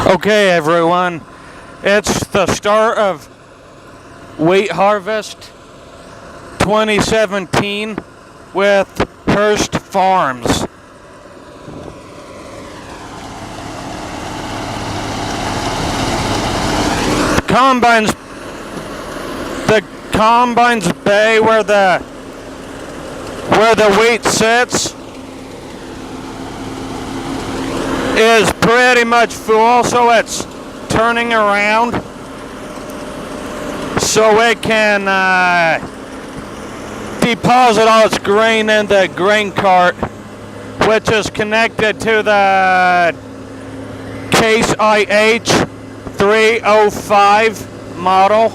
Okay, everyone, it's the start of wheat harvest 2017 with Hurst Farms. The combine's bay where the wheat sits is pretty much full, so it's turning around so it can deposit all its grain in the grain cart, which is connected to the Case IH 305 model.